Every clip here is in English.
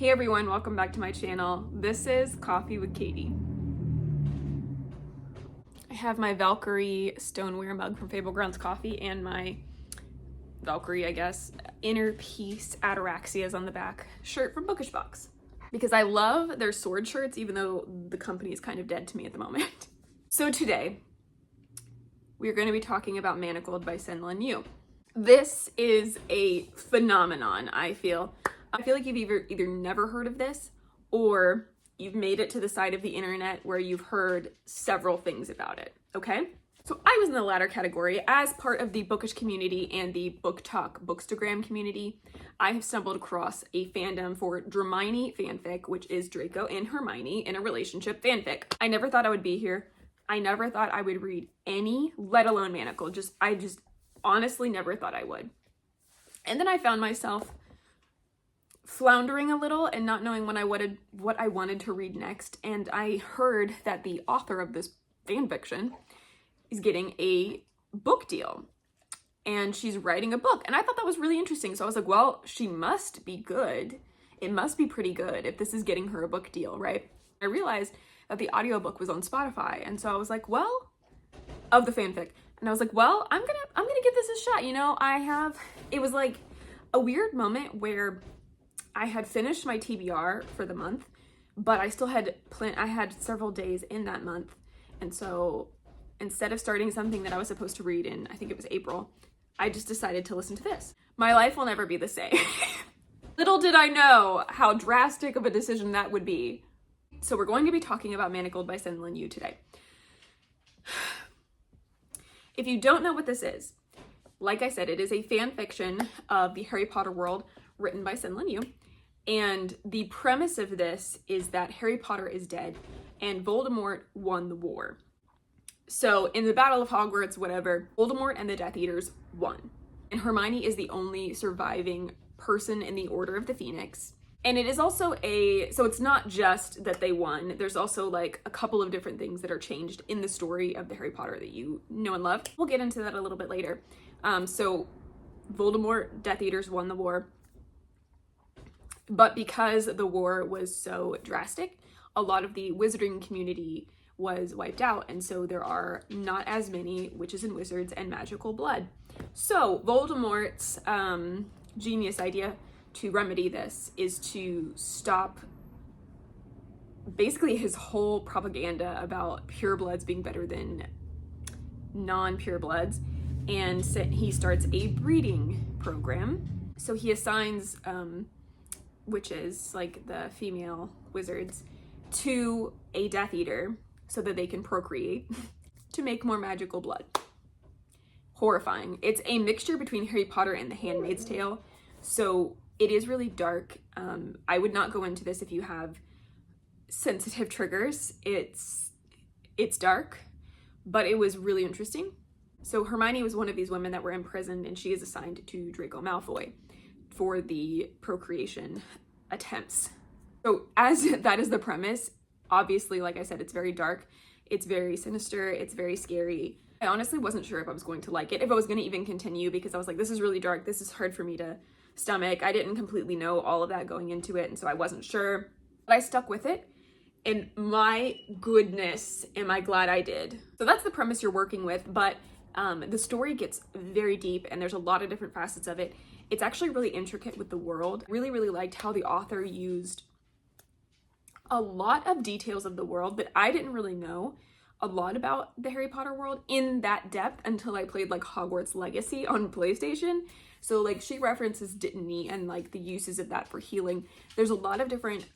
Hey everyone, welcome back to my channel. This is Coffee with Katie. I have my Valkyrie stoneware mug from Fable Coffee and my Valkyrie, I guess, Inner Peace Ataraxias on the back shirt from Bookish Box. Because I love their sword shirts, even though the company is kind of dead to me at the moment. So today, we're going to be talking about Manacled by Senlinyu. This is a phenomenon, I feel. I feel like you've either never heard of this or you've made it to the side of the internet where you've heard several things about it, okay? So I was in the latter category. As part of the bookish community and the Book Talk Bookstagram community, I have stumbled across a fandom for Dramini fanfic, which is Draco and Hermione in a relationship fanfic. I never thought I would be here. I never thought I would read any, let alone Manacled. I just honestly never thought I would. And then I found myself floundering a little and not knowing what I wanted to read next. And I heard that the author of this fanfiction is getting a book deal and she's writing a book. And I thought that was really interesting. So I was like, well, she must be good. It must be pretty good if this is getting her a book deal, right? I realized that the audiobook was on Spotify. And so I was like, well, of the fanfic. And I was like, well, I'm gonna give this a shot. You know, it was like a weird moment where I had finished my TBR for the month, but I still had I had several days in that month. And so instead of starting something that I was supposed to read in, I think it was April, I just decided to listen to this. My life will never be the same. Little did I know how drastic of a decision that would be. So we're going to be talking about Manacled by Senlinyu today. If you don't know what this is, like I said, it is a fan fiction of the Harry Potter world written by Senlinyu. And the premise of this is that Harry Potter is dead and Voldemort won the war. So in the Battle of Hogwarts, whatever, Voldemort and the Death Eaters won. And Hermione is the only surviving person in the Order of the Phoenix. And it is also so it's not just that they won. There's also like a couple of different things that are changed in the story of the Harry Potter that you know and love. We'll get into that a little bit later. So Voldemort, Death Eaters won the war. But because the war was so drastic, a lot of the wizarding community was wiped out. And so there are not as many witches and wizards and magical blood. So Voldemort's genius idea to remedy this is to stop basically his whole propaganda about purebloods being better than non-purebloods. And he starts a breeding program. So he assigns witches, like the female wizards, to a Death Eater so that they can procreate to make more magical blood. Horrifying. It's a mixture between Harry Potter and The Handmaid's Tale, so it is really dark. I would not go into this if you have sensitive triggers. It's dark, but it was really interesting. So Hermione was one of these women that were imprisoned, and she is assigned to Draco Malfoy for the procreation attempts. So as that is the premise, obviously, like I said, it's very dark, it's very sinister, it's very scary. I honestly wasn't sure if I was going to like it, if I was going to even continue, because I was like, this is really dark, this is hard for me to stomach. I didn't completely know all of that going into it, and so I wasn't sure, but I stuck with it, and my goodness, am I glad I did. So that's the premise you're working with, but the story gets very deep, and there's a lot of different facets of it. It's actually really intricate with the world. Really, really liked how the author used a lot of details of the world, but I didn't really know a lot about the Harry Potter world in that depth until I played like Hogwarts Legacy on PlayStation. So like she references Dittany and like the uses of that for healing. There's a lot of different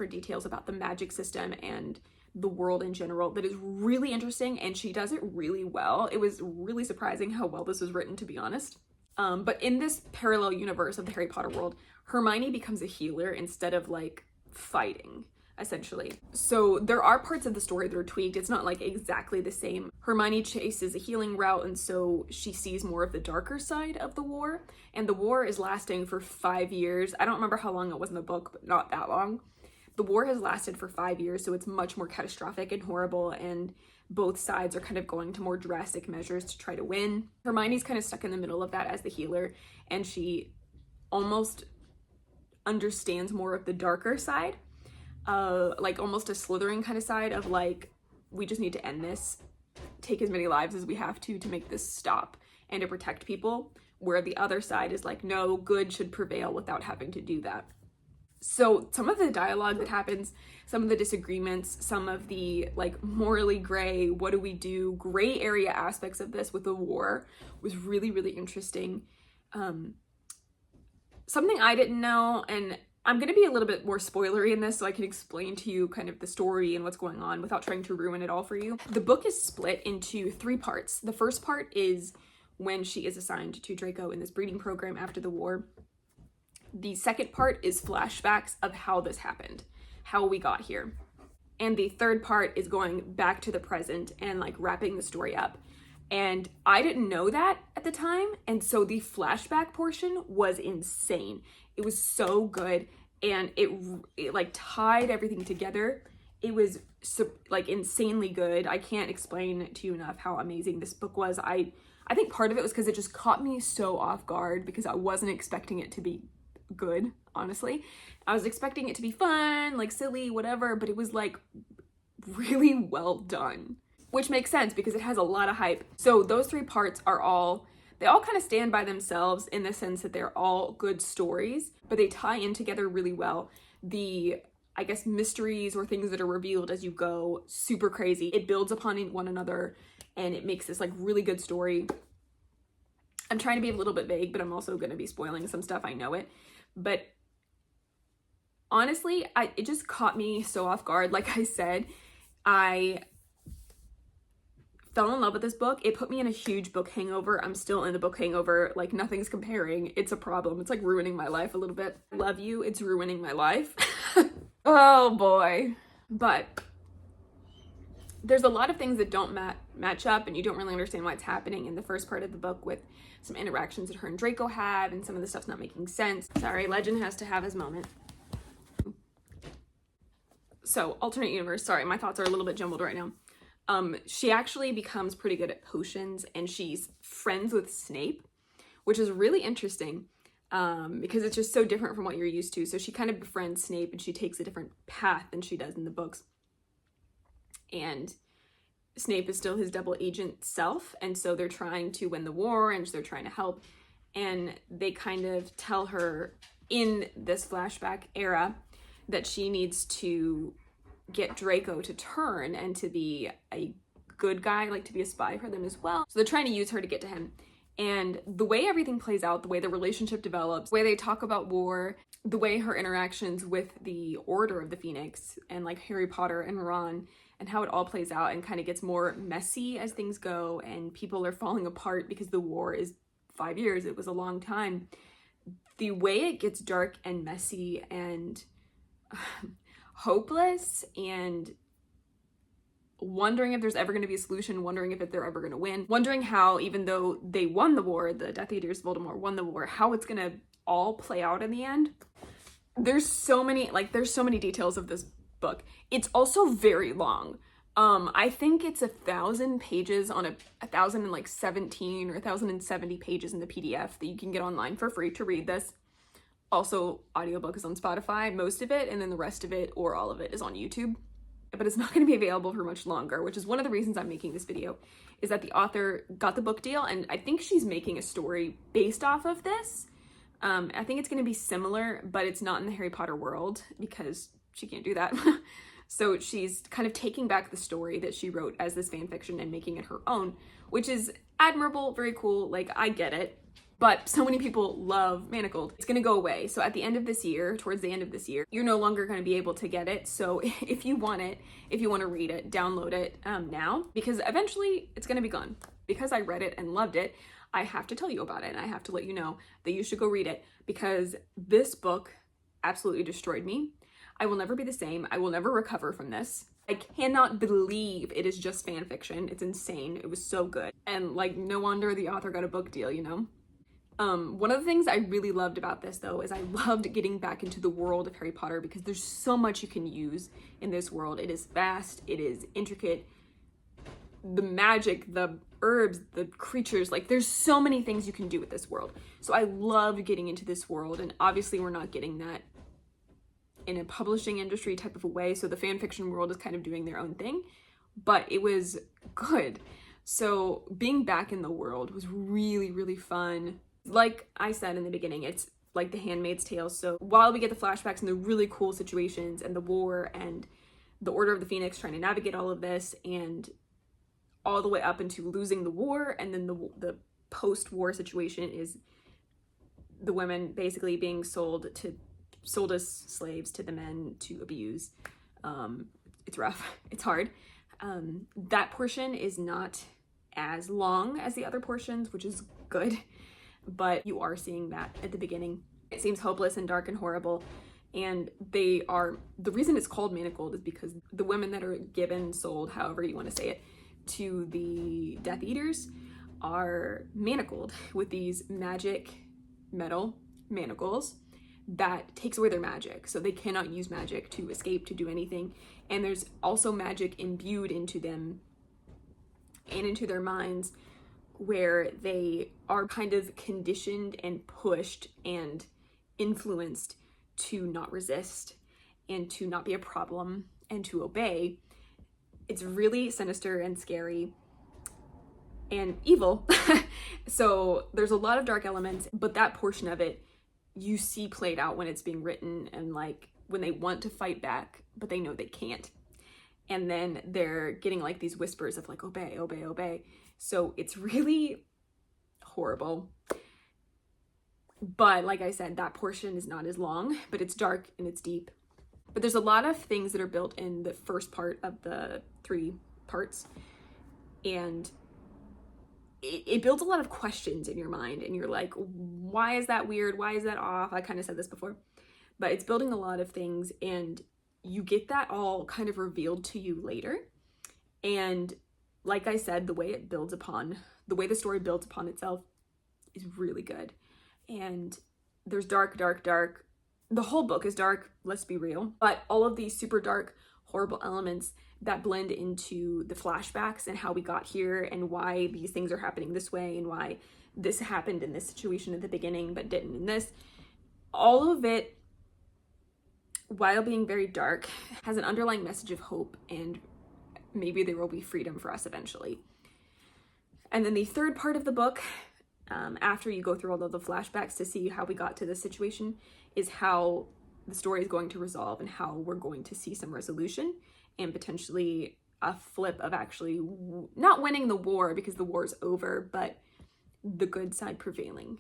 details about the magic system and the world in general that is really interesting, and she does it really well. It was really surprising how well this was written, to be honest. But in this parallel universe of the Harry Potter world, Hermione becomes a healer instead of like fighting, essentially. So there are parts of the story that are tweaked. It's not like exactly the same. Hermione chases a healing route, and so she sees more of the darker side of the war. And the war is lasting for 5 years. I don't remember how long it was in the book, but not that long. The war has lasted for 5 years, so it's much more catastrophic and horrible, and both sides are kind of going to more drastic measures to try to win. Hermione's kind of stuck in the middle of that as the healer, and she almost understands more of the darker side, like almost a Slytherin kind of side of like, we just need to end this, take as many lives as we have to make this stop and to protect people, where the other side is like, no, good should prevail without having to do that. So some of the dialogue that happens, some of the disagreements, some of the like morally gray, what do we do, gray area aspects of this with the war was really, really interesting. Something I didn't know, and I'm going to be a little bit more spoilery in this so I can explain to you kind of the story and what's going on without trying to ruin it all for you. The book is split into 3 parts. The first part is when she is assigned to Draco in this breeding program after the war. The second part is flashbacks of how this happened, how we got here. And the third part is going back to the present and like wrapping the story up. And I didn't know that at the time. And so the flashback portion was insane. It was so good. And it like tied everything together. It was like insanely good. I can't explain to you enough how amazing this book was. I think part of it was because it just caught me so off guard because I wasn't expecting it to be good, honestly. I was expecting it to be fun, like silly, whatever, but it was like really well done, which makes sense because it has a lot of hype. So those 3 parts are they all kind of stand by themselves in the sense that they're all good stories, but they tie in together really well. The, I guess, mysteries or things that are revealed as you go, super crazy. It builds upon one another and it makes this like really good story. I'm trying to be a little bit vague, but I'm also going to be spoiling some stuff. I know it. But honestly, it just caught me so off guard. Like I said, I fell in love with this book. It put me in a huge book hangover. I'm still in the book hangover. Like nothing's comparing. It's a problem. It's like ruining my life a little bit. I love you. It's ruining my life. Oh boy. But there's a lot of things that don't match up and you don't really understand what's happening in the first part of the book with some interactions that her and Draco have, and some of the stuff's not making sense. Sorry, Legend has to have his moment. So, alternate universe. Sorry, my thoughts are a little bit jumbled right now. She actually becomes pretty good at potions, and she's friends with Snape, which is really interesting because it's just so different from what you're used to. So she kind of befriends Snape, and she takes a different path than she does in the books. And Snape is still his double agent self, and so they're trying to win the war and they're trying to help, and they kind of tell her in this flashback era that she needs to get Draco to turn and to be a good guy, like to be a spy for them as well. So they're trying to use her to get to him. And the way everything plays out, the way the relationship develops, the way they talk about war, the way her interactions with the Order of the Phoenix and like Harry Potter and Ron, and how it all plays out and kind of gets more messy as things go and people are falling apart because the war is 5 years. It was a long time. The way it gets dark and messy and hopeless and wondering if there's ever going to be a solution, wondering if they're ever going to win, wondering how, even though they won the war, the Death Eaters, Voldemort won the war, how it's going to all play out in the end. There's so many details of this book. It's also very long. I think it's 1,000 pages on 1,017 or 1,070 pages in the PDF that you can get online for free to read this. Also, audiobook is on Spotify, most of it, and then the rest of it or all of it is on YouTube. But it's not going to be available for much longer, which is one of the reasons I'm making this video, is that the author got the book deal, and I think she's making a story based off of this. I think it's going to be similar, but it's not in the Harry Potter world because she can't do that. So she's kind of taking back the story that she wrote as this fan fiction and making it her own, which is admirable, very cool. Like, I get it. But so many people love Manacled. It's gonna go away. So at the end of this year, towards the end of this year, you're no longer gonna be able to get it. So if you want it, if you wanna read it, download it now, because eventually it's gonna be gone. Because I read it and loved it, I have to tell you about it and I have to let you know that you should go read it, because this book absolutely destroyed me. I will never be the same. I will never recover from this. I cannot believe it is just fan fiction. It's insane. It was so good. And like, no wonder the author got a book deal, you know? One of the things I really loved about this though is I loved getting back into the world of Harry Potter, because there's so much you can use in this world. It is vast, it is intricate. The magic, the herbs, the creatures, like there's so many things you can do with this world. So I loved getting into this world, and obviously we're not getting that in a publishing industry type of a way, so the fan fiction world is kind of doing their own thing, but it was good. So being back in the world was really, really fun. Like I said in the beginning, it's like The Handmaid's Tale. So while we get the flashbacks and the really cool situations and the war and the Order of the Phoenix trying to navigate all of this, and all the way up into losing the war, and then the post-war situation is the women basically being sold as slaves to the men to abuse. It's rough. It's hard. That portion is not as long as the other portions, which is good, but you are seeing that at the beginning. It seems hopeless and dark and horrible, and the reason it's called Manacled is because the women that are sold, however you want to say it, to the Death Eaters are manacled with these magic metal manacles that takes away their magic, so they cannot use magic to escape, to do anything. And there's also magic imbued into them and into their minds, where they are kind of conditioned and pushed and influenced to not resist and to not be a problem and to obey. It's really sinister and scary and evil. So there's a lot of dark elements, but that portion of it you see played out when it's being written, and like when they want to fight back but they know they can't, and then they're getting like these whispers of like obey, obey, obey. So it's really horrible. But like I said, that portion is not as long, but it's dark and it's deep. But there's a lot of things that are built in the first part of the 3 parts, and it builds a lot of questions in your mind, and you're like, why is that weird? Why is that off? I kind of said this before, but it's building a lot of things, and you get that all kind of revealed to you later. And like I said, the way the story builds upon itself is really good. And there's dark. The whole book is dark, let's be real, but all of these super dark, horrible elements that blend into the flashbacks and how we got here and why these things are happening this way and why this happened in this situation at the beginning but didn't in this. All of it, while being very dark, has an underlying message of hope, and maybe there will be freedom for us eventually. And then the third part of the book, after you go through all of the flashbacks to see how we got to this situation, is how the story is going to resolve and how we're going to see some resolution and potentially a flip of actually not winning the war, because the war's over, but the good side prevailing.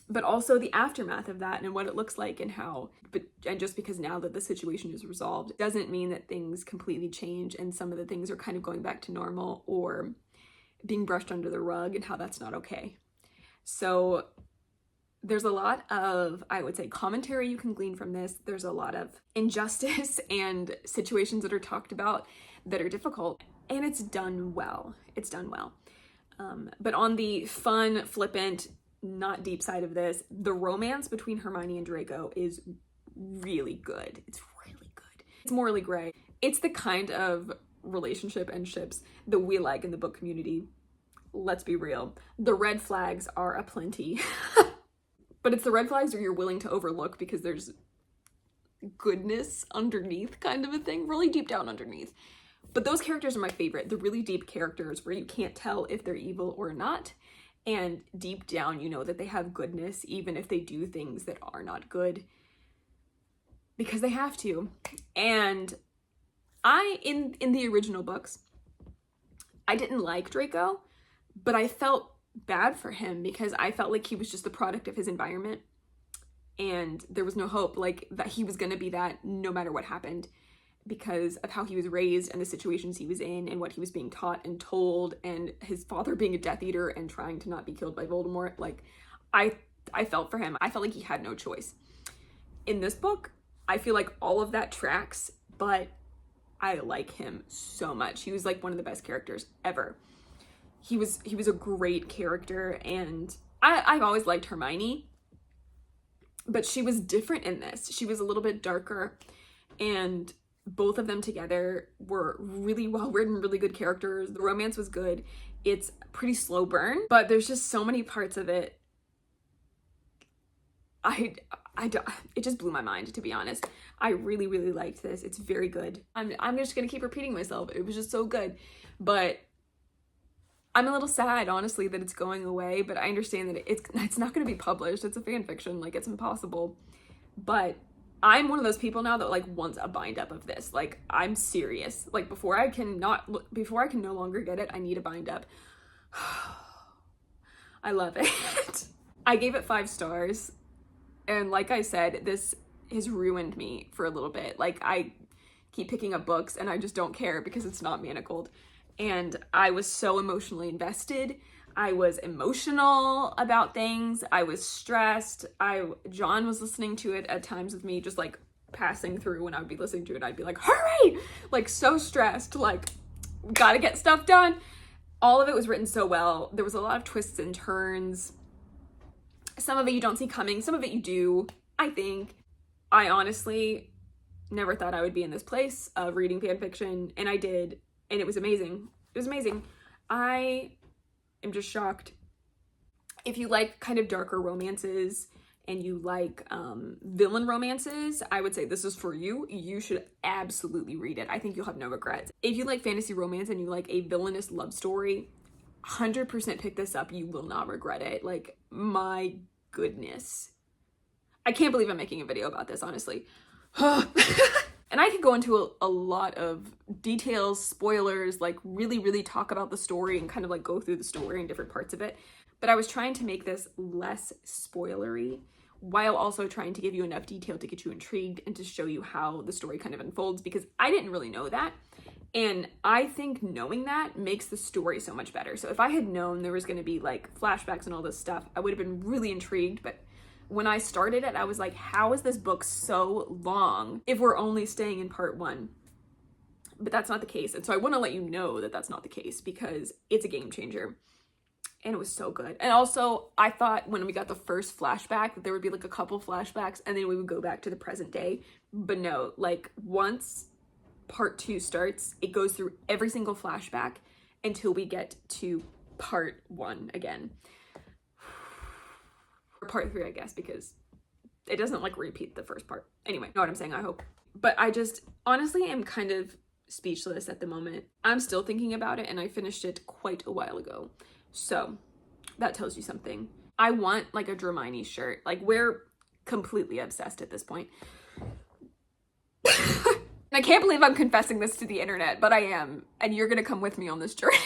But also the aftermath of that and what it looks like and how, and just because now that the situation is resolved doesn't mean that things completely change and some of the things are kind of going back to normal or being brushed under the rug, and how that's not okay. So there's a lot of, I would say, commentary you can glean from this. There's a lot of injustice and situations that are talked about that are difficult, and it's done well. It's done well. But on the fun, flippant, not deep side of this, the romance between Hermione and Draco is really good. It's really good. It's morally gray. It's the kind of relationship and ships that we like in the book community. Let's be real. The red flags are aplenty. But it's the red flags that you're willing to overlook because there's goodness underneath, kind of a thing, really deep down underneath. But those characters are my favorite. The really deep characters where you can't tell if they're evil or not. And deep down, you know that they have goodness, even if they do things that are not good, because they have to. And in the original books, I didn't like Draco, but I felt bad for him because I felt like he was just the product of his environment, and there was no hope, like that he was going to be that no matter what happened, because of how he was raised and the situations he was in and what he was being taught and told, and his father being a Death Eater and trying to not be killed by Voldemort. Like I felt for him. I felt like he had no choice. In this book, I feel like all of that tracks, but I like him so much. He was like one of the best characters ever. He was a great character, and I've always liked Hermione, but she was different in this. She was a little bit darker, and both of them together were really well written, really good characters. The romance was good. It's a pretty slow burn, but there's just so many parts of it. it just blew my mind, to be honest. I really, really liked this. It's very good. I'm just gonna keep repeating myself. It was just so good. But I'm a little sad, honestly, that it's going away, but I understand that it's not gonna be published. It's a fan fiction, like it's impossible. But I'm one of those people now that like wants a bind up of this. Like, I'm serious. Like, before I can no longer get it, I need a bind up. I love it. I gave it 5 stars. And like I said, this has ruined me for a little bit. Like, I keep picking up books and I just don't care because it's not Manacled. And I was so emotionally invested. I was emotional about things. I was stressed. John was listening to it at times with me, just like passing through when I would be listening to it. I'd be like, hurry! Like, so stressed, like, gotta get stuff done. All of it was written so well. There was a lot of twists and turns. Some of it you don't see coming. Some of it you do, I think. I honestly never thought I would be in this place of reading fan fiction, and I did, and it was amazing. It was amazing. I am just shocked. If you like kind of darker romances and you like villain romances, I would say this is for you. You should absolutely read it. I think you'll have no regrets. If you like fantasy romance and you like a villainous love story, 100% pick this up. You will not regret it. Like, my goodness. I can't believe I'm making a video about this, honestly. And I could go into a lot of details, spoilers, like really, really talk about the story and kind of like go through the story and different parts of it. But I was trying to make this less spoilery while also trying to give you enough detail to get you intrigued and to show you how the story kind of unfolds, because I didn't really know that. And I think knowing that makes the story so much better. So if I had known there was going to be like flashbacks and all this stuff, I would have been really intrigued. But when I started it, I was like, how is this book so long if we're only staying in part 1? But that's not the case. And so I want to let you know that that's not the case, because it's a game changer. And it was so good. And also, I thought when we got the first flashback that there would be like a couple flashbacks and then we would go back to the present day. But no, like, once part 2 starts, it goes through every single flashback until we get to part 1 again. Or part 3, I guess, because it doesn't like repeat the first part. Anyway, know what I'm saying, I hope. But I just honestly am kind of speechless at the moment. I'm still thinking about it, and I finished it quite a while ago. So that tells you something. I want like a Dramini shirt. Like, we're completely obsessed at this point. I can't believe I'm confessing this to the internet, but I am. And you're gonna come with me on this journey.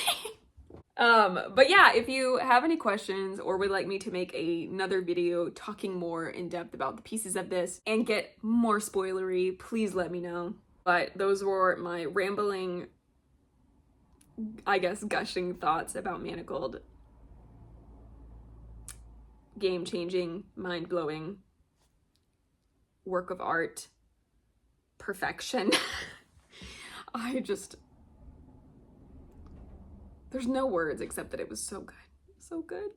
But yeah, if you have any questions or would like me to make another video talking more in depth about the pieces of this and get more spoilery, please let me know. But those were my rambling, I guess, gushing thoughts about Manacled. Game-changing, mind-blowing, work of art, perfection. There's no words except that it was so good. So good.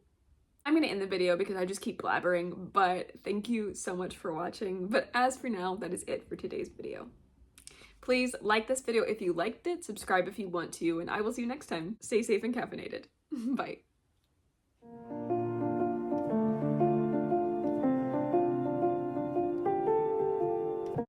I'm gonna end the video because I just keep blabbering, but thank you so much for watching. But as for now, that is it for today's video. Please like this video if you liked it, subscribe if you want to, and I will see you next time. Stay safe and caffeinated. Bye.